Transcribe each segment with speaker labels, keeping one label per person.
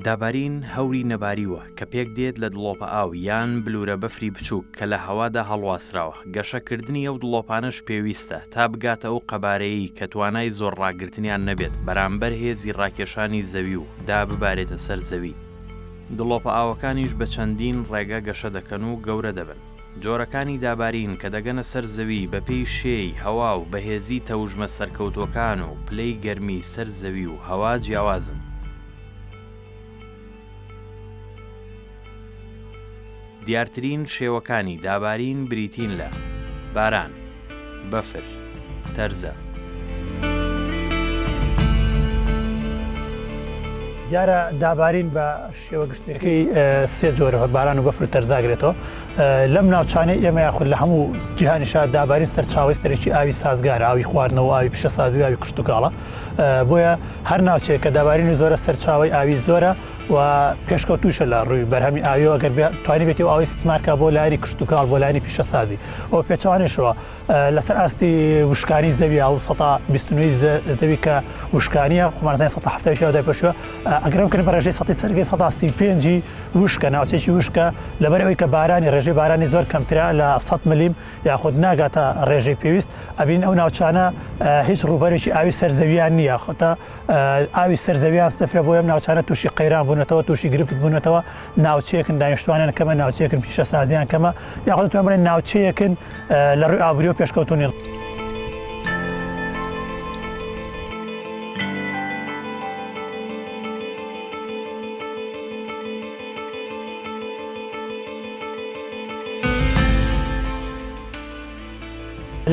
Speaker 1: دابارین هەوری نەباریوە کە پێک دێت لە دڵۆپە ئاو یان بلورە بەفری بچووک کە لە هەوادا هەڵواسراوە. گەشەکردنی ئەو دڵۆپانەش پێویستە تا بگاتە ئەو قەبارەیی کە توانای زۆر ڕاگرتنیان نەبێت بەرامبەر هێزی ڕاکێشانی زەوی و دا ببارێتە سەر زەوی. دڵۆپە ئاوەکانیش بە چەندین ڕێگە گەشە دەکەن و گەورە دەبن. جۆرەکانی دابارین کە دەگەنە سەر زەوی بەپێی شێی هەوا و بەهێزی تەوژمە سەرکەوتوەکان و پلەی گەرمی سەر زەوی و هەوا جیاوازن. دیارترین شێوەکانی دابارین بریتین لە باران، بەفر، تەرزە.
Speaker 2: دیارە دابارین بە شێوە گشتەکەی سێ جۆرە باران و بەفر و تەرزاگرێتەوە. لەم ناوچانەی ئێمە یاخود لە هەموو جیهانیشا دابارین سەرچاوی سەرێکی ئاوی سازگارە، ئاوی خواردنەوە، ئاوی پیشەسازی و ئاوی کشت و کاڵە. بۆیە هەر ناوچەیە کە دابارینی زۆرە سەرچاوی ئاوی زۆرە و پێشکەوتوشە لە ڕووی بەرهەمی ئاویەوە ئەگەر توانی بێتی و ئاوی استثمارکە بۆ لایەنی کشت و کاڵ بۆ لایەنی پیشەسازی. ئەو پێچەوانێشەوە لەسەر ئاستی وشکانی زەوی و 129 زەوی کە وشکانیە خۆمانزانین 170 دای پێشوە ئەگەرم کردن بە ڕێژەی سەری 135 وشکە ناوچێکی وشکە لەبەر ئەوەی کە بارانی ڕێژەی بارانی زۆر کەمترا لە 100 ملیم یاخود ناگاتە ڕێژەی پێویست. ئەبین ئەو ناوچانە هیچ ڕووبەرێکی ئاوی سەرزەویان نییە، خۆتە ئاوی سەرزەویان سەفرە بۆ ئەم ناوچانە تووشی قەیران بوونەتەوە، تووشی گرفت بوونەتەوە، ناوچەیەکن دانیشتوانیان کەمە، ناوچەیەکن پیشەسازیان کەمە، یاخود توانین بڵێن ناوچەیەکن لە ڕووی ئابووری و پێشکەوتنی.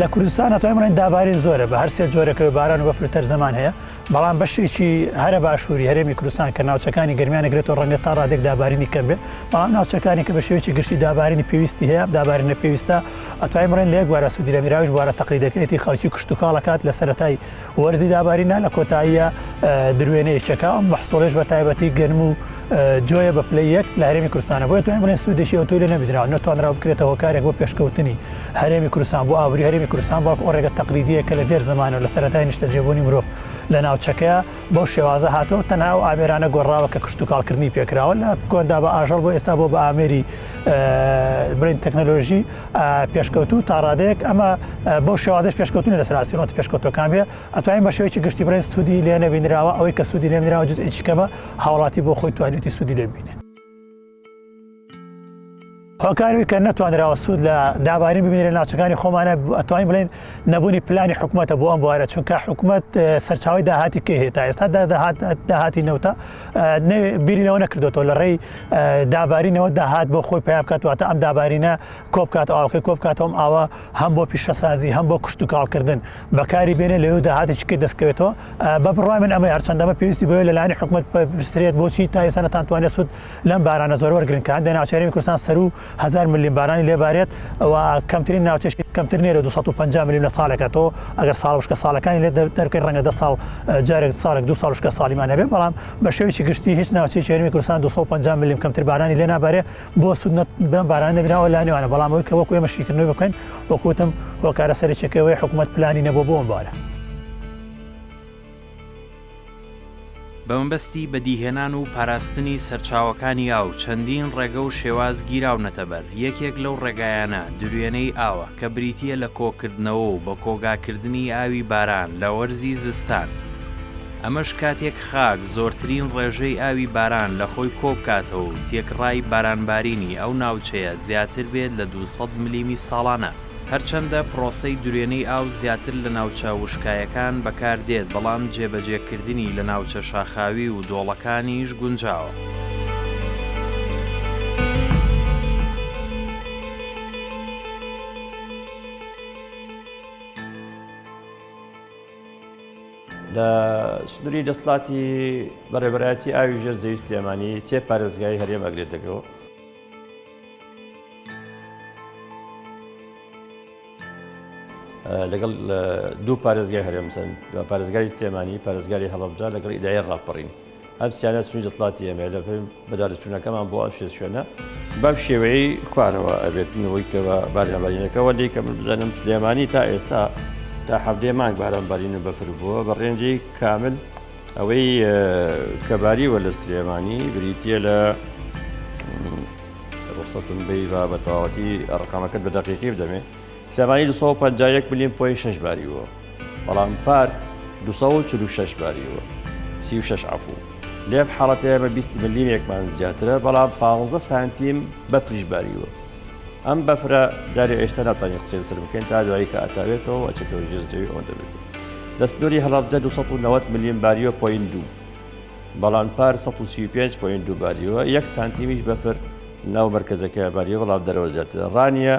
Speaker 2: لە کوردستان ئەتوانین بڵێن دابارین زۆرە بە هەر سێ جۆرەکەوێ باران و بەفر و تەرزەمان هەیە، بەڵام بەشێکی هەرە باشووری هەرێمی کوردستان کە ناوچەکانی گەرمیانە گرێتەوە ڕەنگە تا ڕادێک دابارینی کەم بێ، بەڵام ناوچەکانی کە بە شێوەیەکی گشتی دابارینی پێویستی هەیە، دابارینە پێویستە ئەتوانین بڵێن لە یەک بوارە سوودی لە میراویش بوارە تەقلیدەکەیەتی خەڵکی کشت و کاڵەکات لە سەرەتای وەرزی دابارینە، لە کۆتاییە دروێنەیەکەکە ئەم مەحسوڵێش بە تایبەتی گەرم و جۆیە بە پلەی یەک لە هەرێمی کوردستانە. بۆیە توانین بڵێن سوودێکی ئەوتۆی لێ نەبینراوە، نەتوانراوە بکرێتە هۆکارێک بۆ پێشکەوتنی هەرێمی کوردستان بۆ ئابووری هەرێمی کوردستان، بەڵکو ئەو ڕێگە تەقلیدیە کە لە دێر زمانە لە سەرەتای نیشتەجێبوونی مرۆڤ لە ناوچەکەیە بۆ شێوازە هاتەوە. تەنها ئەو ئامێرانە گۆڕاوە کە کشت و کاڵکردنی پێکراوە لە کۆندا بە ئاژەڵ بۆ ئێستا بۆ بە ئامێری بڵێن تەکنەلۆژی پێشکەوتوو تا ڕادەیەک ئەمە بۆ شێوازەش پێشکەوتنی لەسەر ئاسیۆنەتی پێشکەوتوەکان بێ. ئەتوانین بە شێوەیەکی گشتی بڵێن سوودی لێ نەبینراوە، ئەوەی کە سوودی لێ نەبینراوە جزئێکی کەمە هاوڵاتی بۆ خۆی توانێتی سوودی لێ ببینێ. هۆکاروی کە نەتوانراوە سوود لە دابارین ببینێت لە ناوچەکانی خۆمانە ئەتوانین بڵێن نەبوونی پلانی حکوومەتە بۆ ئەم بوارە، چونکە حکوومەت سەرچاوی داهاتی کێ هەیە تا ئێستا داهاتی نەوتە بیرینەوە نەکردوێتەوە لە ڕێی دابارینەوە داهات بۆ خۆی پیا بکاتواتە ئەم دابارینە کۆ بکات ئاوەکەی کۆ بکاتەوەم ئاوە هەم بۆ پیشەسازی هەم بۆ کشت و کاڵکردن بەکاری بێنێ لەوێ داهاتێکی دەستکەوێتەوە. بە بڕای من ئەمە هەرچەندەمە پێویستی بۆیە لەلایەنی حکوومەت بسترێت بۆچی تا ئێستا نەتوانێت سوود لەم بارانە زۆر وەرگرن کە هەندێک ناوچەی کوردستان سەر و 1000 ملیم بارانی لێبارێت و کەمترین ناوچەشی کەمتر نێرە 250 ملیم لە ساڵێکەوە. ئەگەر ساڵ وشکە ساڵەکانی لێ دەرکەی ڕەنگە 10 ساڵ جارێک ساڵێک 2 ساڵ وشکە ساڵیمان هەبێ، بەڵام بە شێوەیەکی گشتی هیچ ناوچەیەکی هەرێمی کوردستان 250 ملیم کەمتر بارانی لێ نابارێ بۆ سوود باران نەبینراوە لانیوانە. بەڵام ئەوەی کە وەکو ئێمە شیکردنەوەی بکەین وەکوتم هۆکارە سەرچێکەوەی حکوومەت پلانی نەبوو بۆ ئەم بارە.
Speaker 1: بەمەبەستی بەدیهێنان و پاراستنی سەرچاوەکانی ئاو چەندین ڕێگە و شێواز گیراونەتە بەر. یەکێک لەو ڕێگایانە دروێنەی ئاوە کە بریتیە لە کۆکردنەوە و بە کۆگاکردنی ئاوی باران لە وەرزی زستان. ئەمەش کاتێک خاک زۆرترین ڕێژەی ئاوی باران لە خۆی کۆبکاتەوە و تێکڕای بارانبارینی ئەو ناوچەیە زیاتر بێت لە 200 ملیمی ساڵانە. هەرچەندە پرۆسەی درێنەی ئاو زیاتر لە ناوچە وشکایەکان بەکاردێت، بەڵام جێبەجێکردنی لە ناوچە شاخاوی و دۆڵەکانیش گونجاوە.
Speaker 3: لە سنووری دەسەڵاتی بەڕێوەبەرایەتی ئاوی ژێر زەوی سلێمانی 3 پارێزگای هەرێم ئەگرێتەوە. لەگەڵ 2 پارێزگای هەرێمسن پارێزگاری سلێمانی، پارێزگاری هەڵەبجە لەگەڵ ئیدارەی ڕاپەڕین. ئەم سیانە سنووری دەسەڵاتی ئێمە لە بەدارچوونەکەمان بۆ ئەم شوێنە بەم شێوەیەی خوارەوە ئەبێتنەوەی کە بارانبارینەکەەوە لی کە من بزانم سلێمانی تا ئێستا تا 7 مانگ بارانبارین و بەفر بووە بە ڕێنجی کامل ئەوەی کەباری وە لە سلێمانی بریتە لە ڕخسەتم بێ بە تەواوەتی ڕقامەکەت بە دەقیقی بدەمێ سلێمانی 251 ملیۆن پۆی 6 باریوە بەڵام پار 246 باریوە 36 عفو لێم حاڵەتەیە بە 20 ملیمێکمان زیاترە بەڵام 15 سانتیم بەفریش باریوە ئەم بەفرە داری ئێستا ناتوانین قسەی سەر بکەین تا دوایی کە ئەتاوێتەوە ئەچێتەوە ژێرزەوی ئەوەندە بێت لە سنووری هەڵابجە 290 ملیۆن باریوە پۆین 2 بەڵام پار 135.2 باریوە 1 سانتیمیش بەفر ناو مرکزەکەی باریوە بەڵام دەرەوە زیاترە ڕانیە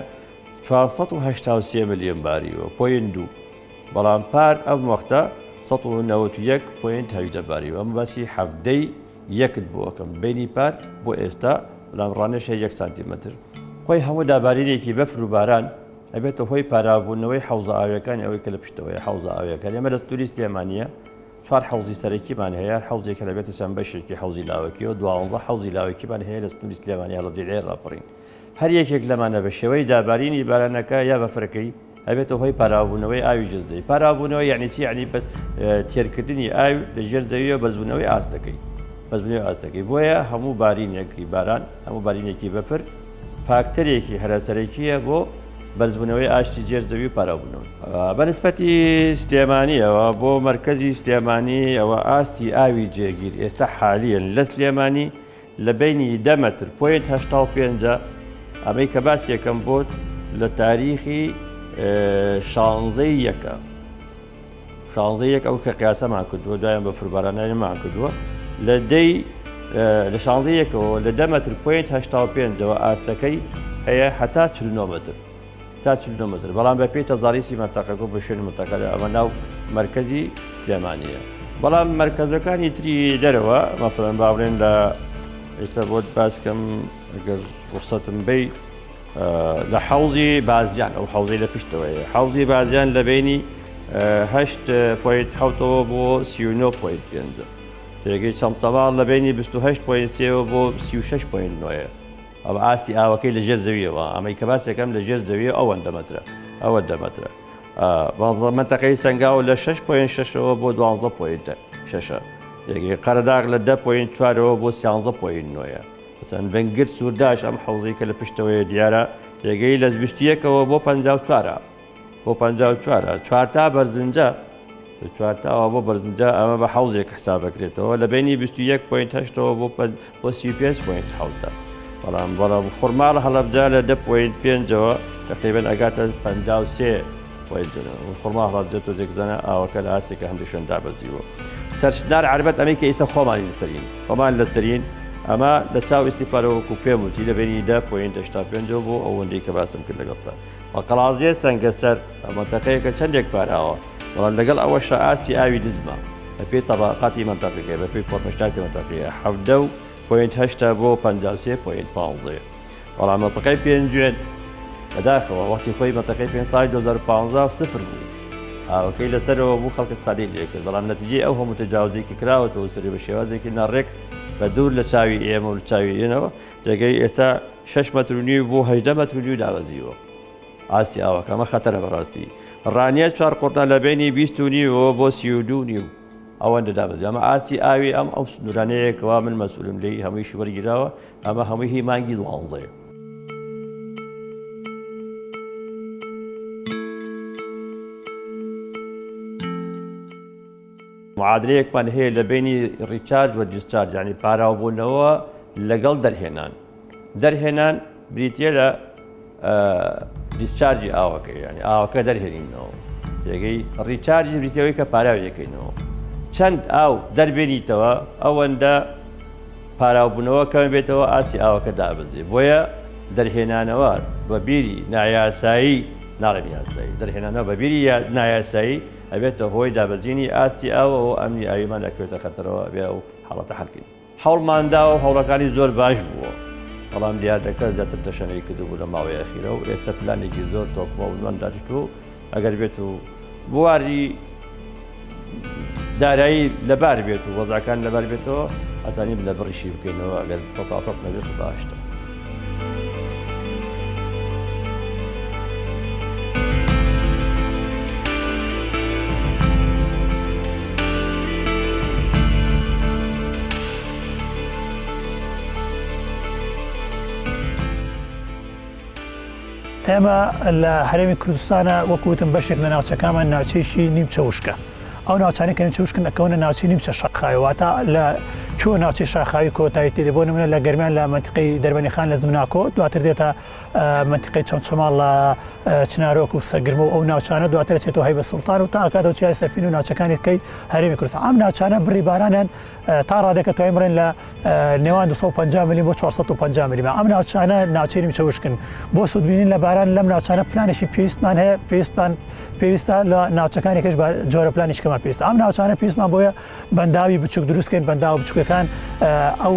Speaker 3: 483 ملیۆن باریوە پۆین 2 بەڵام پار ئەم وەختە 191.8 باریوە ئەم باسی هەفتەی یەکت بووەکەم بینی پار بۆ ئێستا بەڵام ڕانێش 1 سانتیمەتر خۆی هەموو دابارینێکی بەفر و باران ئەبێتە هۆی پارابوونەوەی حوزە ئاویەکانی ئەوەی کە لە پشتەوەی حوزە ئاویەکان ئێمە لە توریست تێمانە 4 حوزی سەرەکیمان هەیە حوزێکە لە بێتە چەند بەشێکی حوزی لاوەکیەوە 12 حوزی لاوەکیمان هەیە لە توریست لێمانی هەڵبجێ ڕاپەڕین هەر یەکێک لەمانە بە شێوەی دابارینی بارانەکە یا بەفرەکەی ئەبێتە هۆی پارابوونەوەی ئاوی جزدەی پارابوونەوە یعنی چی یعنی تێرکردنی ئاوی لە ژێر زەویەوە بەزبوونەوەی ئاستەکەی بەزبوونەوەی ئاستەکەی بۆیە هەموو بارینێکی باران هەموو بارینێکی بەفر فاکتەرێکی هەراسەرەکیە بۆ بەرزبوونەوەی ئاشتی جێرزەوی و پارابوونەوە بەنسبەتی سلێمانیەوە بۆ مرکزی سلێمانی ئەوە ئاستی ئاوی جێگیر ئێستا حالیەن لە سلێمانی لە بینی 10 متر پۆینت 85 ئەمەی کە باس یەکەم بۆ لە تاریخی 16 یەکە 16 یەک ئەو کە قیاسەمان کردووە دوایان بە فربارانەمان کردووە لە دەی لە 16 یەکەوە لە 10 متر پۆینت 85 ئاستەکەی هەیە هەتا 49 متر تا 49 متر بەڵام بە پێی تەزاریسی مەنتەقەکە بە شوێن مەنتەقەدا ئەمە ناو مرکزی سلێمانیە بەڵام مرکزەکانی تری دەرەوە مەسەڵەن باڵێن لە ئێستا بۆت باسکەم ئەگەر ڕوخسەتم بێ لە حوزی بازیان ئەو حوزەی لە پشتەوەیە حوزی بازیان لە بینی 8.7ەوە بۆ 39.5 تێگەی چەمچەماڵ لە بینی 28.3ەوە بۆ 36.9 ئەمە ئاستی ئاوەکەی لە ژێر زەویەوە ئەمەی کە باسێکەم لە ژێر زەویە ئەوەندە مەترە ئەوەندە مترە منتەقەی سەنگاو لە 6.6ەوە بۆ 12.6 یەکێ قەرەداغ لە 10.4ەوە بۆ 13.9 مەسەن بنگرد سوورداش ئەم حوزەی کە لە پشتەوەیە دیارە یەکەی لە 21ەوە بۆ 54 بۆ 54 چوارتا بەرزنجە چوارتاوە بۆ بەرزنجە ئەمە بە حوزێک حساب بکرێتەوە لە بینی 21.8ەوە بۆ 35.7 بەڵام خورماڵ هەڵەبجا لە 10.5ەوە تقریبەن ئەگاتە 53 خورما هەڵەبجە تۆزێکزانە ئاوەکە لە ئاستێکە هەندێک شوێن دابەزیوە سەرشدار عربەت ئەمەی کە ئێستا خۆمانی لەسەرین خۆمان لەسەرین ئەمە لە چاو ئیسیپارەوەکو پێم وتی لە بینی 10.85 بۆ ئەوەندەی کە باسم کرد لەگەڵتا بە قەڵازیە سەنگەسەر مەنتەقەیەکە چەندێک پاراوە بەڵام لەگەڵ ئەوەشە ئاستی ئاوی دزمە بە پێی تەباقاتی مەنتەقەکەی بە پێی فۆرمەشتاتی مەنتەقەیە 7.8 بۆ 53.15 بەڵام مەسەقەی پێنجێن بەداخەوە وەختی خۆی مەتەقەی پێ سای 2015 سفر بوو ئاوەکەی لەسەرەوە بوو خەڵک استفادەی لێ کرد بەڵام نەتیجەی ئەو هەموو تەجاوزێکی کراوەتەوە سەری بە شێوازێکی ناڕێک بە دوور لە چاوی ئێمە و لە چاوی ئێنەوە جێگەی ئێستا 6 مەتر و نیو بۆ 18 مەتر و نیو دابەزیوە ئاستی ئاوەکە ئەمە خەتەرە بەڕاستی ڕانیە 4 قورنا لە بینی 20 نیوەوە بۆ 32 نیو ئەوەندە دابەزی ئەمە ئاستی ئاوی ئەو سنوورانەیەکەوە من مەسئولم لێی هەموویشی وەرگیراوە ئەمە هەمووی هی مانگی 12 معادلەیەکمان هەیە لە بینی ڕیچارج و دیسچارج یعنی پاراوبوونەوە لەگەڵ دەرهێنان بریتە لە دیسچارجی ئاوەکەی ینی ئاوەکە دەرهێنینەوە جێگەی ڕیچارجی بریتەوەی کە پاراویەکەینەوە چەند ئاو دەربێنیتەوە ئەوەندە پاراوبوونەوە کەم بێتەوە ئاسی ئاوەکە دابەزێ بۆیە دەرهێنانەوە بە بیری نایاسایی ناڵێن یاسایی دەرهێنانەوە بە بیری نایاسایی ئەبێتە هۆی دابەزینی ئاستی ئاوە و ئەمنی ئاویمان ئەکوێتە خەتەرەوە بێ و حاڵەتە حەلکەین هەوڵماندا و هەوڵەکانی زۆر باش بووە بەڵام دیاردەکە زیاتر تەشەنەی کردبوو لە ماوەی ئەخیرە و ئێستا پلانێکی زۆر تۆکمەوەمان داریت و ئەگەر بێت و بواری دارایی لەبار بێت و وەزعەکان لەبار بێتەوە ئەزانیم لە بڕیشی بکەینەوە ئەگەر 100 نەبێت 180.
Speaker 2: ئێمە لە هەرێمی کوردستانە وەکوتم بەشێک لە ناوچەکانمان ناوچەیشی نیمچە وشکە. ئەو ناوچانەی کە نیمچە وشکن ئەکەونە ناوچەی نیمچە شاخاواتە لە چۆ ناوچەی شاخاوی کۆتایی تێ بۆ نمونە لە گەرمیان لە منتیقەی دەربەنی خان لە زمناکۆ دواتر دێتە منتیقەی چەمچەماڵ لە چنارۆک و سەگرمە و ئەو ناوچانە دواتر چێتەوە هەیبە سوڵتان و تا ئاکاتەوە چیای سەفین و ناوچەکانی کەی هەرێمی کوردستان. ئەم ناوچانە بڕی بارانیان تا ڕادەکە توانین بڕێن لە نێوان 250 میلی بۆ 450 میلی. ئەم ناوچانە ناوچەی نیمچە وشکن بۆ سوودبینین لە باران لەم ناوچانە پلانێکی پێویستمان هەیە پێویستە لە ناوچەکانێکش جۆرە پلانیشکەمان پێویستە. ئەم ناوچانە پێویستمان بۆیە بەنداوی بچووک دروستکەین بەنداو بچووکەکان ئەو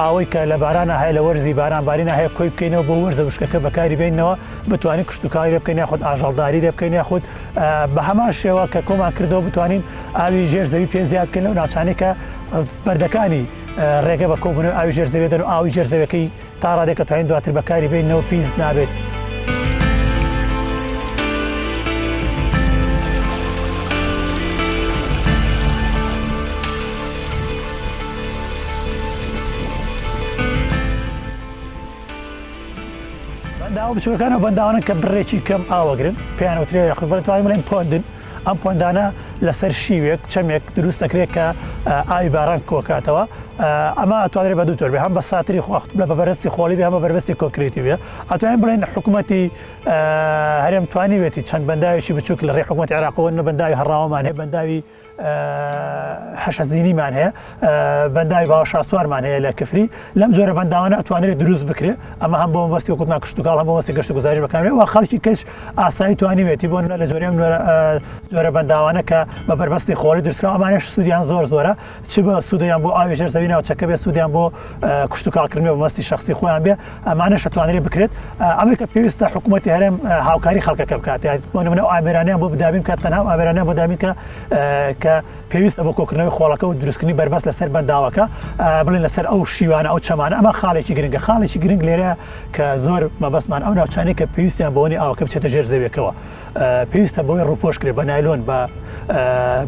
Speaker 2: ئاوەی کە لە بارانە هەیە لە وەرزی بارانبارینە هەیە کۆی بکەینەوە بۆ وەرزە وشکەکە بەکاری بینەوە بتوانین کشتتوکاری لێ بکەین یاخود ئاژەڵداری لێ بکەین یاخود بە هەمان شێوە کە کۆمان کردەوە بتوانین ئاوی ژێرزەوی پێ زیاد بکەین لەو ناوچانەی کە بەردەکانی ڕێگە بە کۆبوون ئاوی ژێرزەوێ دەن و ئاوی ژێرزەوەکەی تا ڕادێک کە توانین دواتر بەکاری بینەوە پیس نابێت. بەنداوە بچووکەکانەوە بەنداوانن کە بڕێکی کەم ئاوەگرن پێیان وترێ یاخود بەتوانین بڵێن پۆندن. ئەم پۆندانە لەسەر شیوێک چەمێک دروست دەکرێت کە ئاوی باران کۆکاتەوە. ئەمە ئەتوانێت بە دوو جۆر بێ هەم بە ساتری بە بەرەستی خۆڵی بێ هەمە بەربەستی کۆنکریتی بێ. ئەتوانین بڵێن حکوومەتی هەرێم توانیوێتی چەند بەنداوێکی بچووک لە ڕێی حکوومەتی عێراقەوە بەنداوی هەڕاوەمان هەیە بەنداوی حەشەزینیمان هەیە بەنداوی باوەشاسوارمان هەیە لە کفری. لەم جۆرە بەنداوانە ئەتوانێت دروست بکرێ. ئەمە هەم بۆ مەبەستی وەکوتمان کشتتوکاڵ هەم بۆ مەبەستی گەشت و گوزارش بەکارێت و خەڵکی کەس ئاسایی توانیوێتی بۆ لە جۆرە بەنداوانە کە بە بەربەستی خۆڵی دروستکراوە. ئەمانەش سوودیان زۆرە چ بە سوودیان بۆ ئاوی ژێرزەوی ناوچەکە بێ سوودیان بۆ کشتتوکاڵکردنەوە بە مەبەستی شەخسی خۆیان بێ. ئەمانەش ئەتوانێت بکرێت. ئەمەی کە پێویستە حکوومەتی هەرێم هاوکاری خەڵکەکە بکات بۆ نمونە ئامێرانیان بۆ بدابین کە تەنها ئامێرانیان بۆ دابین کە پێویستە بۆ کۆکردنەوەی خۆڵەکە و دروستکردنی بەربەست لەسەر بەنداوەکە بڵێن لەسەر ئەو شیوانە ئەو چەمانە. ئەمە خاڵێکی گرنگە خاڵێکی گرنگ لێرە کە زۆر مەبەستمان ئەو ناوچانەی کە پێویستیان بۆنی ئاوەکە بچێتە ژێرزەویەکەوە پێویستە بۆی ڕووپۆش کرێ بە نایلۆن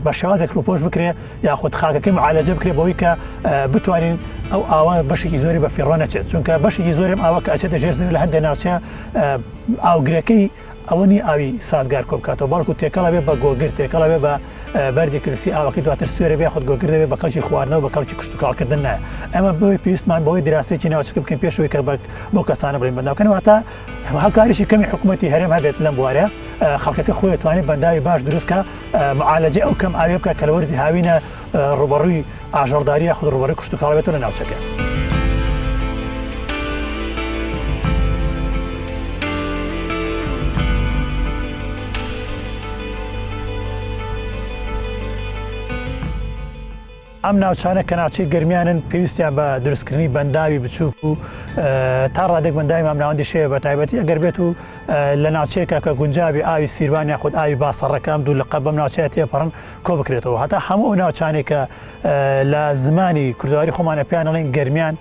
Speaker 2: بە شێوازێک ڕووپۆش بکرێ یاخود خاکەکەی معالەجە بکرێ بەوەی کە بتوانین ئەو ئاوە بەشێکی زۆری بە فیڕۆ نەچێت چونکە بەشێکی زۆرم ئاوە کە ئەچێتە ژێرزەوی لە هەندێک ناوچە ئاوگرەکەی ئەوەنی ئاوی سازگار کۆ بکاتەوە بەڵکو تێکەڵە بێ بە گۆگر تێکەڵە بێ بە بەردی کرسی ئاوەکەی دواتر سوێرە بێ خۆت گۆگر دەبێت بە کەڵکی خواردنەوە بە کەڵکی کشتتوکاڵکردن نایە. ئەمە بۆی پێویستمان بۆی دراسێکی ناوچەکە بکەین پێشەوەی کە بۆ کەسانە بڵین بەنداوکەن واتە هاوکاریشی کەمی حکوومەتی هەرێم هەبێت لەم بوارە خەڵکەکە خۆی توانێت بەنداوی باش دروستکە معالەجە ئەو کەم ئاوێ بکە کە لە وەرزی هاوینە ڕوبەڕووی ئاژەڵداری یاخود ڕوبەڕووی کشتتوکاڵ بێتەوە لە ناوچەکە. ئەم ناوچانە کە ناوچەی گەرمیانن پێویستیان بە دروستکردنی بەنداوی بچووک و تا ڕادێک بەنداوی مامناوەندی شێوە بە تایبەتی ئەگەر بێت و لە ناوچەیەکە کە گونجابی ئاوی سیروان یاخود ئاوی باسەڕەکەم دوو لە قەب بەم ناوچەیە تێپەڕن کۆ بکرێتەوە. هەتا هەموو ناوچانێک کە لە زمانی کوردەواری خۆمانە پێیان ئەڵێن گەرمیان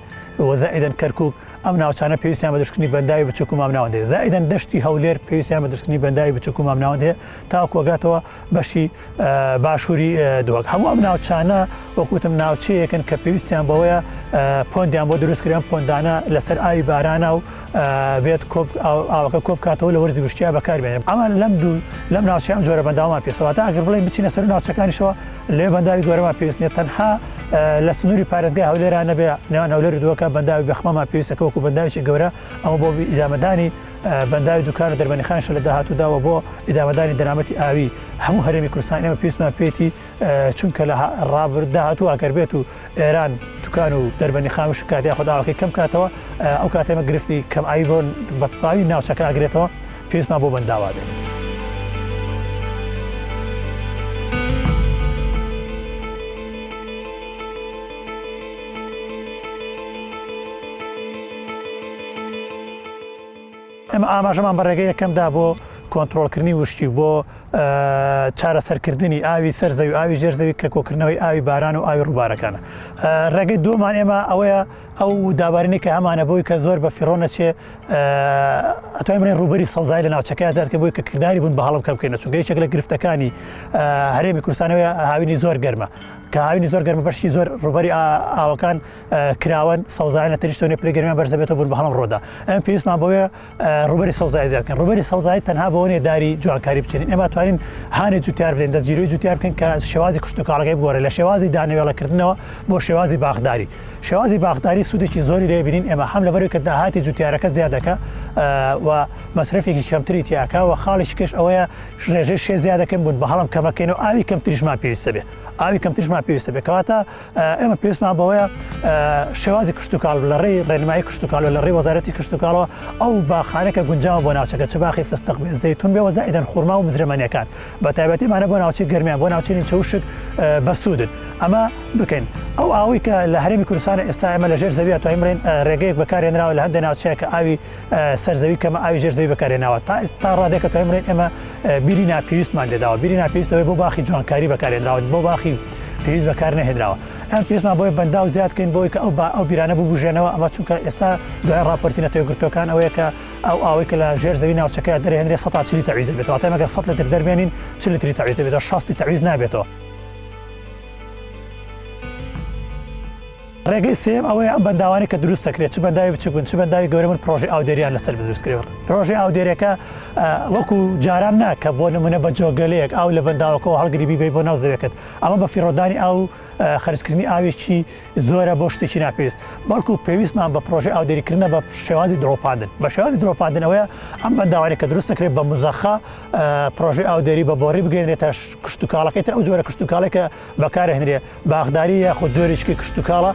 Speaker 2: وەزائیدەن کەرکووک ئەم ناوچانە پێویستیان بە دروستکردنی بەنداوی بچووک و مامناوەندێ زائیدەن دەشتی هەولێر پێویستیان بە دروستکردنی بەنداوی بچووک و مامناوەندێ تاوەکو وەگاتەوە بەشی باشووری دووەک. هەموو ئەم ناوچانە وەکوتم ناوچەیەکن کە پێویستیان بەوەیە پۆندیان بۆ دروستکردن پۆندانە لەسەر ئاوی بارانە و بێت ئاوەکە کۆ بکاتەوە لە وەرزی گشتیا بەکاربێنێت. ئەمە لەم ناوچە ئەم جۆرە بەنداومان پێویستەوە ئەگەر بڵێن بچینە سەر ناوچەکانیشەوە لێ بەنداوی گۆرەمان پێویست نیە تەنها لە سنووری پارێزگای هەولێران نەبێ نێوان هەولێر دووەکە بەنداوی بەخمەمان پێویستەکە وەکو بەنداویی گەورە ئەمە بۆ ئیدامەدانی بەنداوی دوکان و دەربەنی خانشە لە داهاتووداوە بۆ ئیدامەدانی دەرامەتی ئاوی هەموو هەرێمی کوردستان ئێمە پێویستمان پێێتی چونکە لە ڕابرداهاتوو ئەگەر بێت و ئێران دوکان و دەربەنی خاموش کاتی خۆداوەکەی کەم کاتەوە ئەو کاتێمە گرفتی کەم ئاوی بۆ بەتەواوی ناوچەکە ئاگرێتەوە پێویستمان بۆ بەنداوا بێت. ئەمە ئاماژەمان بە ڕێگەی یەکەمدا بۆ کۆنتترۆلکردنی وشتی بۆ چارەسەرکردنی ئاوی سەرزەوی ئاوی ژێرزەوی کە کۆکردنەوەی ئاوی باران و ئاوی ڕووبارەکانە. ڕێگەی دووەمان ئێمە ئەوەیە ئەو دابارینی کە هەمانە بۆی کە زۆر بە فیڕۆ نەچێ ئەتوانین بڵێن ڕووبەری سەوزای لە ناوچەکە ئازارکە بۆی کە کردداری بوون بە هەڵم کە بکەینە چونکە یەکێک لە گرفتەکانی هەرێمی کوردستانەوەی هاوینی زۆر گەرمە کە ئاوی زۆر گەرمە بەشی زۆر ڕوبەری ئاوەکان کراون سەوزایە لە تریشتۆنی پلە گەرمیان بەرزەبێتەوە بوون بە هەڵم ڕۆدا ئەم پێویستمان بۆیە ڕوبەری سەوزای زیادکەن ڕوبەری سەوزایی تەنها بەوەنێ داری جوانکاری بچێنین ئێمە توانین هانێ جوتیار بدەین دەستگیریی جوتیار بکەین کە شێوازی کشتتوکاڵەکەی بگۆڕێ لە شێوازی دانەوێڵەکردنەوە بۆ شێوازی باغداری شێوازی باغداری سوودێکی زۆری لێ بینین ئێمە هەم لەبەرەوەی کە داهاتی جوتیارەکە زیادەکە و مەسرفێکی کەمتری تیاکە و خاڵێکی کەش ئەوەیە ڕێژەی شێ زیادەکەم بوون بە هەڵم کەمەکەینەوە ئاوی کەمتریشمان پێویستە بێ ئاوی کەمتریشمان پێویستە بێ کەواتە ئێمە پێویستمان بەوەیە شێوازی کشتتوکاڵ لە ڕێی ڕێنمایی کشتتوکاڵ لە ڕێی وەزارەتی کشتتوکاڵەوە ئەو باخانەکە گونجاوە بۆ ناوچەکە چ باخی فستق بێ زەیتون بێ وەزائیدەن خورما و مزرەمەنیەکان بە تایبەتیمانە بۆ ناوچەی گەرمیان بۆ ناوچەی نیمچە وشک بەسوودن ئەمە بکەین ئەو ئاوی کە لە هەرێمی کوردستانە ئێستا ئێمە لە ژێر زەوی توانین بڵێن ڕێگەیەک بەکارهێنراوە لە هەندێک ناوچەیە کە ئاوی سەرزەوی کەمە ئاوی ژێر زەوی بەکارهێناوە تا ڕادێک کە توانین بڵێن ئێمە بیری ناپێویستمان لێداوە بیری ناپێویستەوەی بۆ باخی جوانکاری بەکارهێنراوە بۆ باخی پێویست بەکار نەهێنراوە ئەم پێویستمان بۆیە بەنداو زیادکەین بۆی کە ئەو بیرانە ببوژێنەوە ئەمە چونکە ئێستا دوای راپۆرتی نەتەوەیەکگرتوەکان ئەوەیە کە ئەو ئاوی کە لە ژێر زەوی ناوچەکە دەرهێنرێ 140 تەعویز بێتەوە واتای مەگەر 100 لتر دەربێنین 40 لتری تەعویز بێتەوە 60 تەعویز نابێتەوە ڕێگەی سێم ئەوەیە ئەم بەنداوانی کە دروست دەکرێت چ بەنداوی بچووک بن چ بەنداوی گەورە بن پرۆژەی ئاودێریان لەسەر دروستکرێت پرۆژەی ئاودێریەکە وەکو جاران ناکە بۆ نمونە بە جۆگەلەیەک ئاو لە بەنداوەکەەوە هەڵگری بیبێ بۆ ناو زەویەکەت ئەمە بە فیڕۆدانی ئاو خەرجکردنی ئاوێکی زۆرە بۆ شتێکی ناپێویست بەڵکو پێویستمان بە پرۆژەی ئاودێریکردنە بە شێوازی درۆپاندن بە شێوازی درۆپاندنەوەیە ئەم بەنداوانی کە دروست دەکرێت بە مزەخە پرۆژەی ئاودێری بە بۆڕی بگەێنرێتە کشتتوکاڵەکەی تر ئەو جۆرە کشتتوکاڵێکە بەکارهێنرێ باغداری یاخود جۆرێکی کشتتوکاڵە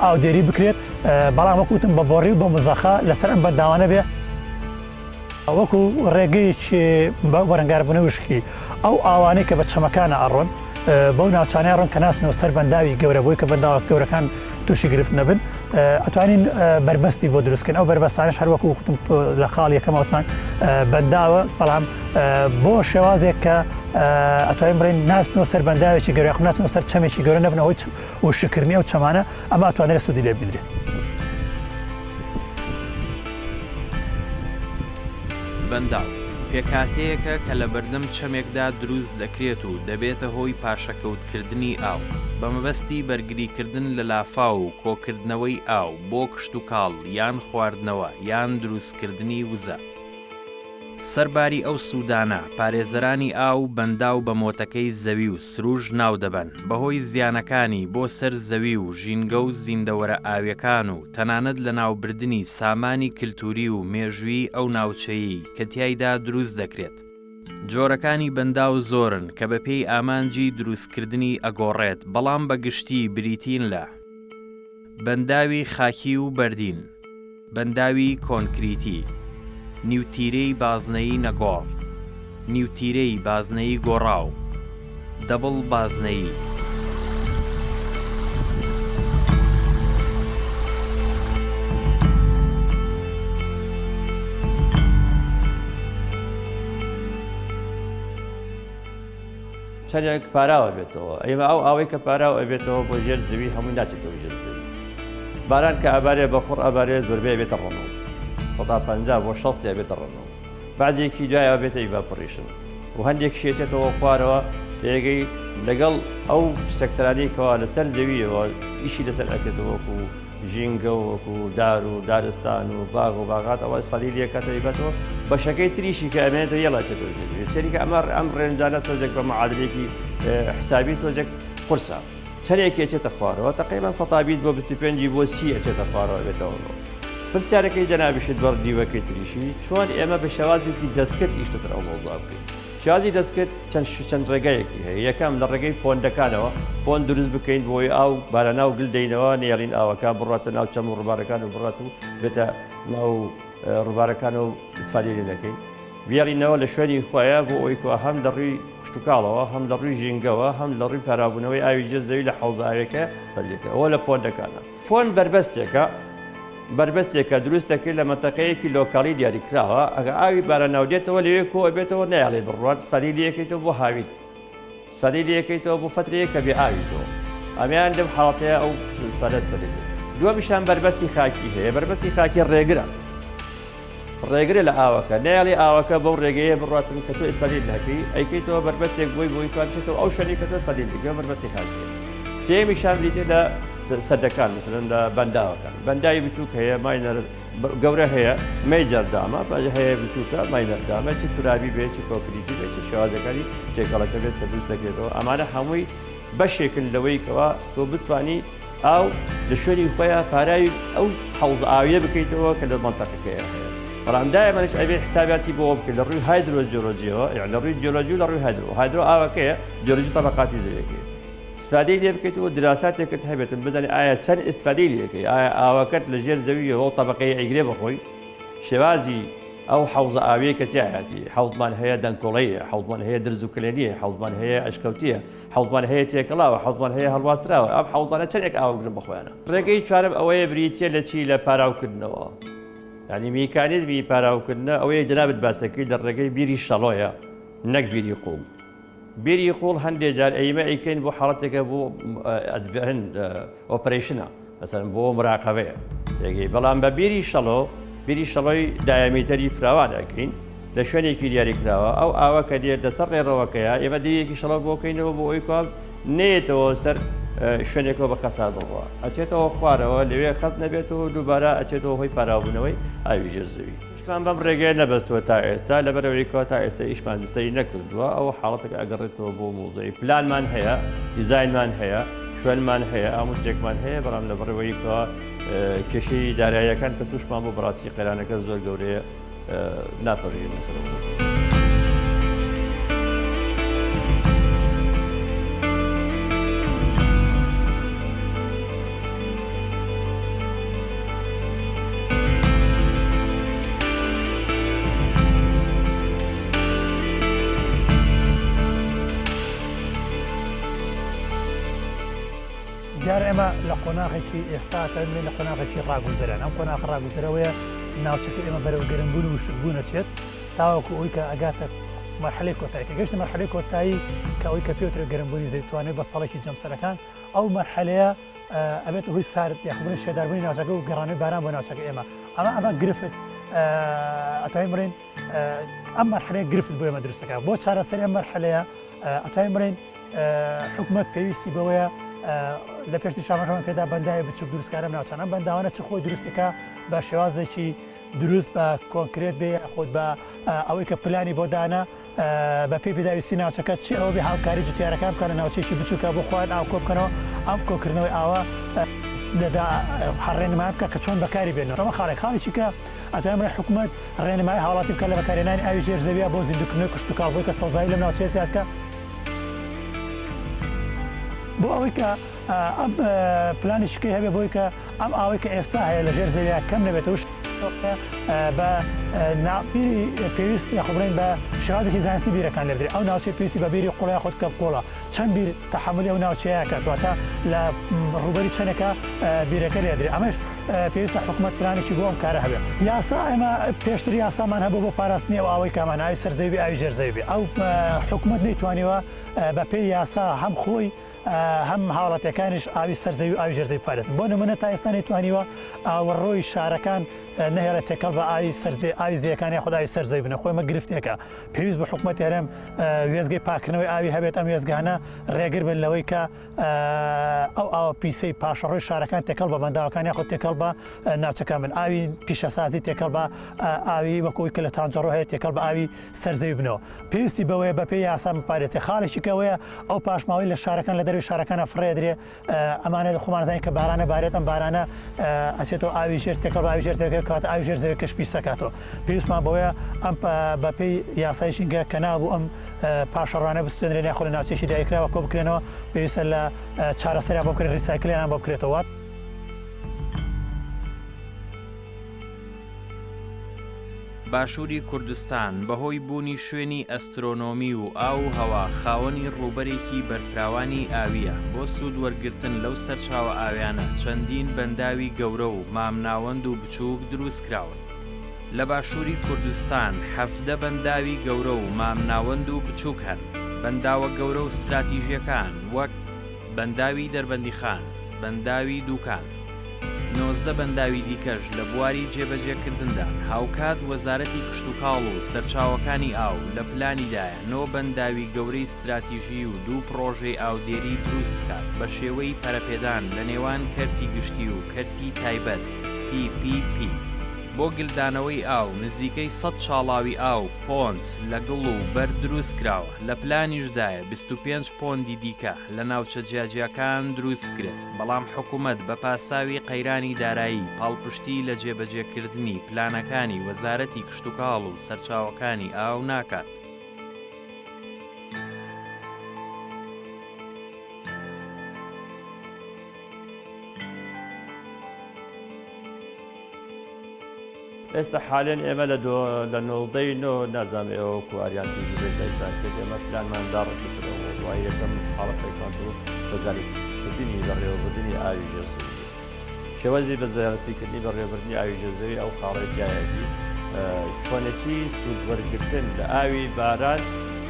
Speaker 2: ئاودێری بکرێت بەڵام وەکوتم بە بۆڕی و بە مزەخە لەسەر ئەم بەنداوانە بێ وەکو ڕێگەیەکی وەرەنگاربوونەوە وشکی ئەو ئاوانەی کە بە چەمەکانە ئەڕۆن بەو ناوچانەی ڕۆن کە ناسنەوە سەر بەنداوی گەورە بۆی کە بەنداوە گەورەکان تووشی گرفت نەبن ئەتوانین بربەستی بۆ دروستکەن ئەو بربەستانش هەروەکو وەکوتم لە خاڵ یەکەمەوتمان بەنداوە بەڵام بۆ شێوازێک کە ئەتوانین بڵێن ناستنەوە سەر بەنداوێکی گەورە یاخود ناچنەوە سەر چەمێکی گەورە نەبنەوەی وشکردنی ئەو چەمانە ئەمە ئەتوانێت سوودی لێ بدرێت
Speaker 1: بەنداو پێکاتەیەکە کە لە بەردەم چەمێکدا دروست دەکرێت و دەبێتە هۆی پاشەکەوتکردنی ئاو بە مەبەستی بەرگریکردن لە لافاو و کۆکردنەوەی ئاو بۆ کشتتوکاڵ یان خواردنەوە یان دروستکردنی وزە سەرباری ئەو سوودانە پارێزەرانی ئاو بەنداو بە مۆتەکەی زەوی و سروژ ناو دەبەن بەهۆی زیانەکانی بۆ سەر زەوی و ژینگە و زیندەوەرە ئاویەکان و تەنانەت لە ناوبردننی سامانی کللتوری و مێژووی ئەو ناوچەیی کە تیایدا دروست دەکرێت جۆرەکانی بەنداو زۆرن کە بەپێی ئامانجی دروستکردنی ئەگۆڕێت بەڵام بە گشتی بریتین لە بەنداوی خاکی و بەردین بەنداوی کۆنکریتی نیوتیرەی بازنەی نەگۆڕ نیوتیرەی بازنەی گۆڕاو دەبڵ بازنەی
Speaker 3: چەندێک پاراوە بێتەوە ئێمە ئەو ئاوەی کە پاراوە بێتەوە بۆ ژێر زەوی هەمووی ناچێتەوە ژێر باران کە ئابارێ بەخۆڕ ئابارێ زۆربەی بێتە ڕۆنەوە 150 بۆ 60 بێتە ڕۆنەوە بعضێکی دوایەوە بێتە ئیڤاپۆڕیشن و هەندێک شێتێتەوە خوارەوە لێگەی لەگەڵ ئەو سەکتەرانەیەکەوە لەسەر زەویەوە ئیشی لەسەر ئەکێتەوە وەکو ژینگە و وەکو دار و دارستان و باغ و باغات ئەوە ئەسفادی لێکاتە ئیبەتەوە بەشەکەی تریشی کە ئەمێنێتەوە یەڵاچێتەوە ژێر چێریکە ئەم ڕێنجانە تۆزێک بە معادلێکی حسابی تۆزێک قورسە چەرێکی ئەچێتە خوارەوە تقریبان 120 بۆ 25 بۆ 30 ئەچێتە خوارەوە بێتەوە پرسیارەکەی دەنابشت بەڕ دیوەکەی تریشی چۆن ئێمە بە شێوازێکی دەستکرد ئیش لەسەر ئەو مۆزوع بکەین شێوازی دەستکرد چەند ڕێگایەکی هەیە یەکەم لە ڕێگەی پۆندەکانەوە پۆن دروست بکەین بۆی ئاو بارە ناو گل دەینەوە نێڵین ئاوەکان بڕاتە ناو چەم و ڕووبارەکان و بڕات و بێتە ناو ڕووبارەکان و استفادەی لێ دەکەین بیاڕینەوە لە شوێنی خۆیە بۆ ئەوی هەم لە ڕووی کشتتوکاڵەوە هەم لە ڕووی ژینگەوە هەم لە ڕووی پارابوونەوەی ئاوی جێزەوی لە حەوزاوێکە فەرجەکە ئەوە لە پۆندەکانە پۆن بربەستێکە دروست دەکرێت لە مەنتەقەیەکی لۆکاڵی دیاریکراوە ئەگە ئاوی بارە ناودێتەوە لەوێ کۆ بێتەوە نەیاڵێ بڕات استفادەی لەکەیتەوە بۆ هاوین استفادەی لەکەیتەوە بۆ فترەیە کە بێ ئاویتەوە ئەمیان لەم حاڵەتەیە ئەو استفادە دەکرێت دووەمیشان بربەستی خاکی هەیە بربەستی خاکی ڕێگرە لە ئاوەکە نەیاڵی ئاوەکە بەو ڕێگەیە بڕاتن کە تۆ ئستفادەی ناکەی ئەیکەیتەوە بربەستێک بۆی کارچێتەوە ئەو شوێنی کە تۆ استفادەی لەکەی بربەستی خاکی سێمیشان بریتێ لە سەدەکان مثلن لە بەنداوەکان بەنداوی بچووک هەیە ماینەر گەورە هەیە مەیجەر دامە بەژ هەیە بچووکە ماینەر دامە چ تورابی بێت چ کۆکریتی بێت چ شێوازەکانی تێکەڵەکە بێت کە دروست دەکرێتەوە ئەمانە هەمووی بەشێکن لەوەی کەوا تۆ بتوانی ئاو لە شوێنی خۆیان پاراوی ئەو حەوز ئاویە بکەیتەوە کە لە مەنتەقەکەیە هەیە بەڵام دایمەش ئەبێ حساباتی بۆ بکەیت لە ڕووی هایدرۆ جیۆلۆجیەوە یان لە ڕووی جیۆلۆجی و لە ڕووی هایدرۆ ئاوەکەیە جیۆلۆجی تەبەقاتی زەویەکەیە استفادەی لێ بکەیتەوە دراساتێکت هەبێتن بزانێت ئایا چەند استفادەی لێکەی ئایا ئاوەکەت لە ژێر زەویەوە تەبەقەی ئەیگرێ بخۆی شێوازی ئەو حەوزە ئاوەیە کە تایەتی حەوزمان هەیە دەنگکۆڵەیە حەوزمان هەیە درزوکلێنیە حەوزمان هەیە ئەشکەوتیە حەوزمان هەیە تێکەڵاوە حەوزمان هەیە هەڵواستراوە ئەم حەوزانە چەندێک ئاوە بگرن بخۆیانە ڕێگەی چوارم ئەوەیە بریتە لە چی لە پاراوکردنەوە ینی میکانیزمی پاراوکردنە ئەوەیە جنابەت باسەکەی لە ڕێگەی بیری شەڵۆیە نەک بیری قوڵ بیری قوڵ هەندێک جار ئەیمە ئەیکەین بۆ حاڵەتێکە بۆ ئۆپەرێشنە مەسەن بۆ مراقەبەیە بەڵام بە بیری شەڵۆی دایامیتەری فراوان ئەکەین لە شوێنێکی دیاریکراوە ئەو ئاوە کە دێت لەسەر ڕێڕەوەکەیە ئێمە دیریەکی شەڵۆ بۆکەینەوە بۆ ئەوی کام نێتەوە سەر شوێنێکەوە بە خەسار بڕوە ئەچێتەوە خوارەوە لەوێ خەت نەبێتەوە دووبارە ئەچێتەوە هۆی پاراوبوونەوەی ئاوی ژێرزەوی شمان بەم ڕێگەیە نەبەستوە تا ئێستا لەبەرەوەیکەوە تا ئێستا ئیشمان دەسەری نەکردووە ئەو حاڵەتێک ئەگەڕێتەوە بۆ موزەی پلانمان هەیە دیزاینمان هەیە شوێنمان هەیە ئەموو شتێکمان هەیە بەڵام لەبەرەوەیکەوە کێشەی داراییەکان کە تووشمان بۆ بەڕاستی قەرانەکە زۆر گەورەیە ناپەڕێژین مەسەرەوە.
Speaker 2: دیارە ئێمە لە قۆناغێکی ئێستاکەمێ لە قۆناغێکی ڕاگوزەران ئەم قۆناغ ڕاگوزەرەوەیە ناوچەکە ئێمە بەرەو گەرمبوون و شتبوون ئەچێت تاوەکو ئەوی کە ئەگاتە مەرحلەی کۆتاییکە گەشتە مەرحلەی کۆتایی کە ئەوی کە پێوترە گەرمبوونی زەیتوانێت بەستەڵێکی جەمسەرەکان ئەو مەرحلەیە ئەبێت هۆی سارد یاخبوونی شێداربوونی ناوچەکە و گەڕانەوەی باران بۆ ناوچەکە ئێمە ئەمە گرفت ئەتوانین بڵێن ئەم مەرحلەیە گرفت بۆ ئێمە دروستەکە بۆ چارەسەری ئەم مەرحلەیە ئەتوانین بڵێن حکوومەت پێویستی بەوەیە لە پێشتی شامەژەوە پێدا بەندایە بچوک دروستکارم ناوچانە بەنداوانە چ خۆی دروستەکە بە شێوازێکی دروست بە کۆنکرێت بێ خۆت بە ئەوەی کە پلانی بۆ دانا بە پێی پێداویستی ناوچەکە چی ئەوە بێ هاوکاری جوتیارەکان بکەن لە ناوچێکی بچووکە بۆ خۆیان ئاو کۆ بکەنەوە ئەم کۆکردنەوەی ئاوا لەدا هەڕێنمای بکە کە چۆن بەکاری بێنەوە ئەمە خاڵێکی کە ئەتوانێت حکوومەت ڕێنمای هاوڵاتی بکە لە بەکارهێنانی ئاوی ژێرزەویە بۆ زیندوکردنەوەی کشتتوکاڵ بۆی کە سەوزایی لەم ناوچەیە زیادکە بۆ ئەوەی کە ئەم پلانیشکەی هەبێ بۆی کە ئەم ئاوەی کە ئێستا هەیە لە ژێر زەویە کەم نەبێتەوە بە ناپیری پێویست یاخۆ بڵێن بە شێوازێکی زانستی بیرەکان لێ بدرێت ئەو ناوچەی پێویستی بە بیری قوڵای خۆت کە بقۆڵە چەند بیر تەحملی ئەو ناوچەیە کاتواتە لە ڕوبەری چەندێکە بیرەکە لێ درێت ئەمەش پێویستە حکوومەت پلانێکی بۆ ئەم کارە هەبێت یاسا ئێمە پێشتر یاسامان هەبوو بۆ پاراستنی ئەو ئاوەی کامان ئاوی سەرزەوی ئاوی ژێرزەوی ئەو حکوومەت نەیتوانیوە بە پێی یاسا هەم خۆی هەم هاوڵاتیەکانیش ئاوی سەرزەوی و ئاوی ژێرزەوی پارێزن بۆ نمونە تا ئێستا نەیتوانیوە ئاوەڕۆی شارەکان نەهێڵێت تێکەڵ بە ئاوی سەرزێ ئاوی زیەکانی خۆ ئاوی سەرزەوی بنە خۆی مە گرفتێکە پێویست بە حکوومەت هێرەم وێزگەی پاکردنەوەی ئاوی هەبێت ئەم وێزگانە ڕێگر بن لەوەی کە ئەو ئاوە پیسەی پاشەڕۆی شارەکان تێکەڵ بە بەنداوەکانی خۆ تێکەڵ بە ناوچەکان بن ئاوی پیشەسازی تێکەڵ بە ئاوی وەکەوەی کە لە تانجەڕۆ هەیە تێکەڵ بە ئاوی سەرزەوی بنەوە پێویستی بەوەیە بە پێی یاسا بپارێتێ خاڵێکی کەوەیە ئەو پاشماوەی لە شارەکان لە دەروی شارەکانە فڕێ درێ ئەمانە خۆمانزانین کە بارانە بارێت ئەم بارانە ئەچێتەوە ئاوی ژێر تێکەڵ بە ئاوی ژێرزەوەکە کات ئاوی ژێرزەوە کەش پیسەکاتەوە پێویستمان بەوەیە ئەم بە پێی یاسایشینگە کە نابوو ئەم پاشەڕانە بستێنرێن یاخۆ لە ناوچێکی دایکراوە کۆ بکرێنەوە پێویستە لە چارەسەریان بۆ بکرێت ریسایکلیان بۆ بکرێتەوە
Speaker 1: باشووری کوردستان بەهۆی بوونی شوێنی ئەسترۆنۆمی و ئاو و هەوا خاوەنی ڕووبەرێکی بەرفراوانی ئاویە بۆ سوود وەرگرتن لەو سەرچاوە ئاویانە چەندین بەنداوی گەورە و مامناوەند و بچووک دروست کراون لە باشووری کوردستان 17 بەنداوی گەورە و مامناوەند و بچووک هەن بەنداوە گەورە و استراتیژیەکان وەک بەنداوی دەربەندیخان بەنداوی دووکان 90 بەنداوی دیکەش لە بواری جێبەجێکردندا هاوکات وەزارەتی کشتوکاڵ و سەرچاوەکانی ئاو لە پلانیدایە 9 بەنداوی گەورەی استراتیژی و 2 پرۆژەی ئاودێری دروست بکات بە شێوەی پەرەپێدان لە نێوان کەرتی گشتی و کەرتی تایبەت PPP بۆ گلدانەوەی ئاو نزیکەی 100 چاڵاوی ئاو پۆند لە گڵ و بەر دروست کراوە لە پلانیشدایە 25 پۆندی دیکە لە ناوچە جیاجیەکان دروست بکرێت بەڵام حکوومەت بە پاساوی قەیرانی دارایی پاڵپشتی لە جێبەجێکردنی پلانەکانی وەزارەتی کشتوکاڵ و سەرچاوەکانی ئاو ناکات.
Speaker 3: ئێستا حالێن ئێمە لە نۆڵدەی نازانێ ئەوە کوواریانتی بێتان کرد ئێمە پلانمان داڕێت بترەوە وای یەکەم حاڵەتێکمان بوو بەزارستیکردنی بەڕێوەبردننی ئاوی ژێزەوی شێوەزی بە زارستیکردنی بەڕێوەبردننی ئاوی ژێزەوی ئەو خاڵێتیایەتی چۆنێتی سوودوەرگرتن لە ئاوی باران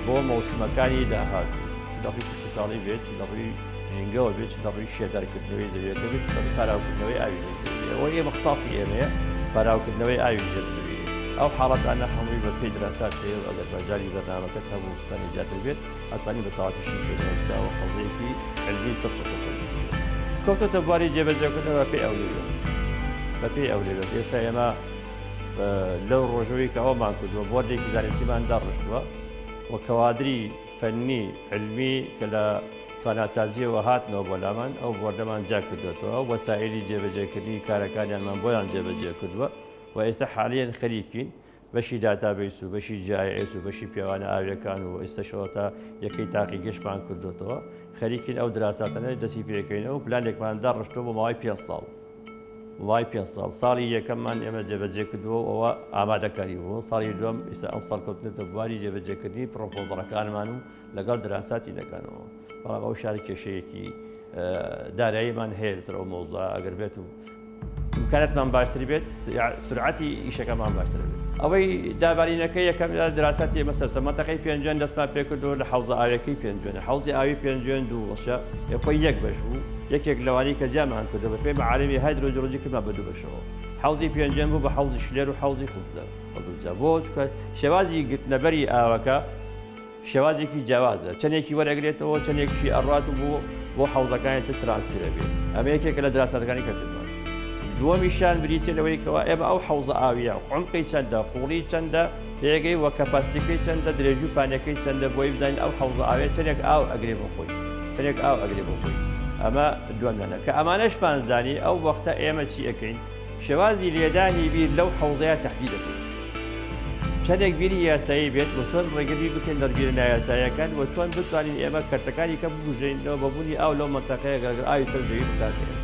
Speaker 3: بۆ مەوسمەکانی داهاتوو چ دەڕی کشتوکاڵی بێت چ دەڕی ژینگەوە بێت چ دەڕی شێدارکردنەوەی زەویەکە بێت چ دەڕی پاراوکردنەوەی ئاوی ژێزەوی ئەوە ئێمە قساسی ئێمەیە پاراوکردنەوەی ئاوی ژێرزەوی ئەو حاڵەتانە هەمووی بە پێی دراسات هەیە و ئەگەر بەجاری بەرنامەکەت هەبوو تانی زیاتر بێت ئەتوانی بە تەواویشی پێدەستکاوە قەزەیەکی علمی کەوتۆتە بواری جێبەجێکردنەوە پێی ئەولوێت بە پێی ئەولوێت ئێستا ئێمە لەو ڕۆژەوەی کە ئەومان کردووە بۆردێکی زانستیمان داڕشتووە و کەوادری فەنی علمی کە لە تواناسازیەوە هاتنەوە بۆ لامان ئەو بۆردەمان جا کردوێتەوە وەسایلی جێبەجێکردنی کارەکانیانمان بۆیان جێبەجێ کردووە و ئێستا حالیان خەریکین بەشی داتابیس و بەشی GIS و بەشی پیاوانە ئاویەکان و ئێستاشەوە تا یەکەی تاقی گەشتمان کردوێتەوە خەریکین ئەو دراساتانە دەستی پێکەینەوە و پلانێکمان داڕشتەوە بۆ ماوەی 5 ساڵ وای 5 ساڵ ساڵی یەکەممان ئێمە جێبەجێ کردووە ئەوە ئامادەکاری بوو ساڵی دووەم ئێستا ئەم ساڵکەوتنێتە بواری جێبەجێکردنی پرۆپۆزەڵەکانمان و لەگەڵ دراساتی دەکەنەوە بەڵام ئەو شاری کێشەیەکی داراییمان هەیە لەسەر ئەو مۆزوع ئەگەر بێت و امکانەتمان باشتر بێت سورعەتی ئیشەکەمان باشتر بێت ئەوەی دابارینەکەی یەکەم دراساتی ئێمە سەرسەمەتەکەی پێنجێن دەستمان پێ کردو لە حەوزە ئاویەکەی پێنجێنە حەوزی ئاوی پێنجێن دوو وەشە یەخۆی یەک بەش بوو یەکێک لەوانی کە جامان کردو بە پێی معالمی هایدرۆجیۆلۆجی کردمان بە دوو بەشەوە حەوزی پێنجێن بوو بە حەوزی شلێر و حەوزی خزجە بۆ چکە شێوازی گرتنەبەری ئاوەکە شێوازێکی جیاوازە چەندێکی وەرەگرێتەوە چەندێکیشی ئەڕات و بۆ حەوزەکانێتە ترانسفێرە بێت ئەمە یەکێکە لە دراساتەکانی کردمان دووەمیشان بریتێنەوەیکەوە ئێمە ئەو حەوزە ئاویە عمقی چەندە قوڵی چەندە پێگەی وە کەپاسیتیەکەی چەندە درێژی و پانەکەی چەندە بۆی بزانین ئەو حەوزە ئاوێ چەندێک ئاو ئەگرێ بۆ خۆی چەندێک ئاو ئەگرێ بۆ خۆی ئەمە دووەمانە کە ئەمانەشمان زانی ئەو وەختە ئێمە چی ئەەکەین شێوازی لێدانی بیر لەو حەوزەیە تەحدید دەکەین چەندێک بیری یاسایی بێت و چۆن ڕێگەری بکەین دەربیرە نایاساییەکان و چۆن بتوانین ئێمە کەرتەکانی کە ببژێنەوە بەبوونی ئاو لەو منتەقەیە گەرگر ئاوی سەرزەوی بکارێن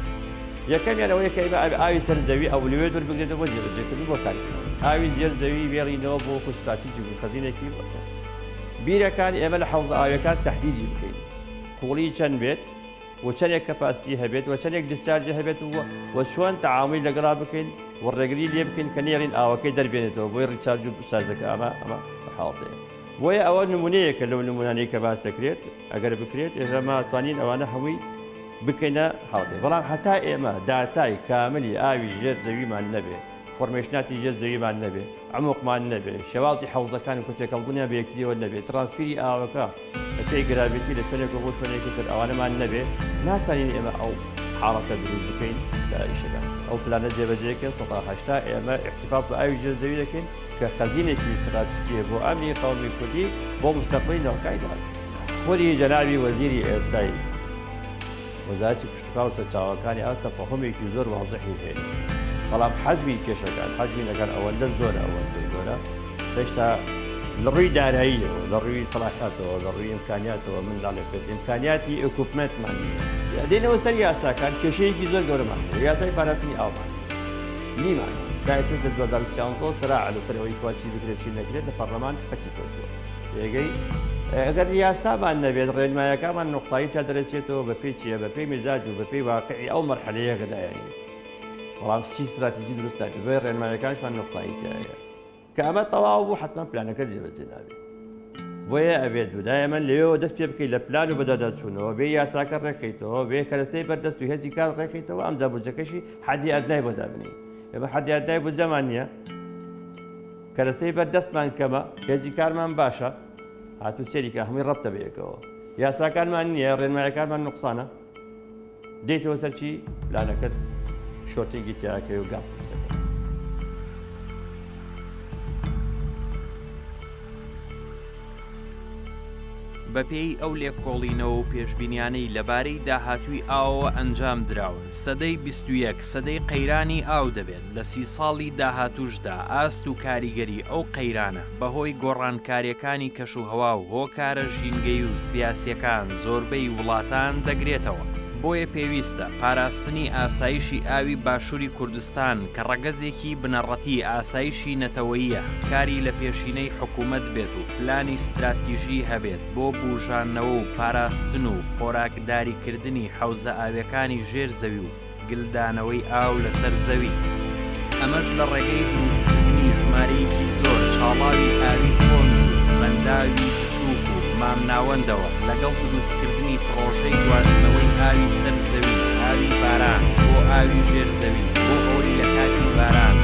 Speaker 3: یەکەمیان ئەوەیە کە ئێمە ئاوی سەرزەوی ئەولوێت وەربگرێتەوە بۆ جێبەجێکردن بۆ کارێنەوە ئاوی زێر زەوی بێڵینەوە بۆ استراتیجی و خەزینێکی بکە بیرەکان ئێمە لە حەوزە ئاویەکان تەحدیدی بکەین قوڵی چەند بێت و چەندێک کەپاسیتی هەبێت و چەندێک دیسچارجی هەبێت و چۆن تەعاملی لەگەڵا بکەین و ڕێگری لێ بکەین کە نێڕین ئاوەکەی دەربێنێتەوە بۆی ڕیچارج و سازەکە ئەمە حاڵتەیە بۆیە ئەوە نمونەیەکە لەو نمونانەی کە باس دەکرێت ئەگەر بکرێت ئێمە توانین ئەوانە هەمووی بکەینە حاڵتێ بەڵام هەتا ئێمە داتای کاملی ئاوی ژێر زەویمان نەبێ فۆرمێشناتی ژێر زەویمان نەبێ عموقمان نەبێ شێوازی حەوزەکان و کۆتێکەڵبوونیان بە یەکتریەوە نەبێت ترانسفیری ئاوەکە بەپێی گرابێتی لە شوێنێکە بۆ شوێنێکی تر ئەوانەمان نەبێ ناتوانین ئێمە ئەو حاڵەتە دروست بکەین لە ئیشەکان ئەو پلانە جێبەجێکن 1970 ئێمە احتیفاڵ بە ئاوی ژێر زەوی دەکەین کە خەزینێکی استراتیجیە بۆ ئەمنی قەومی کوردی بۆ مستەقبەلی نەوەکانی دەهات خۆری جەنابی وەزیری ئێستای وەزارەتی کشتوکاڵ و سەرچاوەکانی ئەو تەفەهومێکی زۆر واضحی هەیە بەڵام حەزمی کێشەکان حەزمینەکان ئەوەندە زۆرە هێشتا لە ڕووی داراییەوە لە ڕووی سەلاحیاتەوە لە ڕووی ئیمکانیاتەوە من لاڵێکرد ئیمکانیاتی ئۆکوپمنتمان دێنەوە سەر یاساکان کێشەیەکی زۆر گەورەمان یاسای پاراستنی ئاومان نیمان داێتش لە 2016 سراع لەسەرەوەی کواچی بکرێت چی نەکرێت لە پەرلەمان پەکی کەوتووە ێگەی ئەگەر یاسامان نەبێت ڕێنمایەکانمان نوقسایی تا دەرەچێتەوە بە پێی چیە بە پێی مزاج و بە پێی واقعی ئەو مەرحەلەیە گەدایانی بەڵام سی استراتیجی دروستە بێ ڕێنمایەکانشمان نوقسایی تایە کە ئەمە تەواو بوو حتمما پلانەکە جێبەجێ نابێت بۆیە ئەبێت دوودایە من لەوێەوە دەست پێ بکەیت لە پلان و بەدادەچوونەوە بێ یاساکە ڕێکەیتەوە بێ کەرەستەی بەردەست و هێزی کار ڕێکەیتەوە ئەم دابوجەکەشی حەدی ئەدنای بۆ دابنی بە حەدی ئەدنای بودجەمان نییە کەرەستەی بەردەستمان کەمە هێزی کارمان باشە هاتو سێریکە هەمووی ڕەبتە بەیەکەوە یاساکانمان نییە ڕێنمایەکانمان نوقسانە دێتەوە سەرچی پلانەکەت شۆرتینگی تیاکەی و گاپ پرسەکە
Speaker 1: بەپێی ئەو لێکۆڵینەوە و پێشبینیانەی لەبارەی داهاتووی ئاوەوە ئەنجام دراون سەدەی 21 سەدەی قەیرانی ئاو دەبێت لە 30 ساڵی داهاتووشدا ئاست و کاریگەری ئەو قەیرانە بەهۆی گۆڕانکاریەکانی کەشوهەوا و هۆکارە ژینگەی و سیاسیەکان زۆربەی وڵاتان دەگرێتەوە بۆیە پێویستە پاراستنی ئاسایشی ئاوی باشووری کوردستان کە ڕەگەزێکی بنەڕەتی ئاسایشی نەتەوەییە کاری لە پێشینەی حکوومەت بێت و پلانی استراتیژی هەبێت بۆ بوژانەوە و پاراستن و خۆراکداریکردنی حەوزە ئاویەکانی ژێر زەوی و گلدانەوەی ئاو لەسەر زەوی ئەمەش لە ڕێگەی دروستکردنی ژمارەیەکی زۆر چاڵاوی ئاوی کۆن و بەنداوی بچووک و مامناوەندەوە لەگەڵ دروستکردنی پرۆژەی گواستنەوەی ئاوی سەر زەوی ئاوی باران بۆ ئاوی ژێر زەوی بۆ ئەوەی لە کاتی باران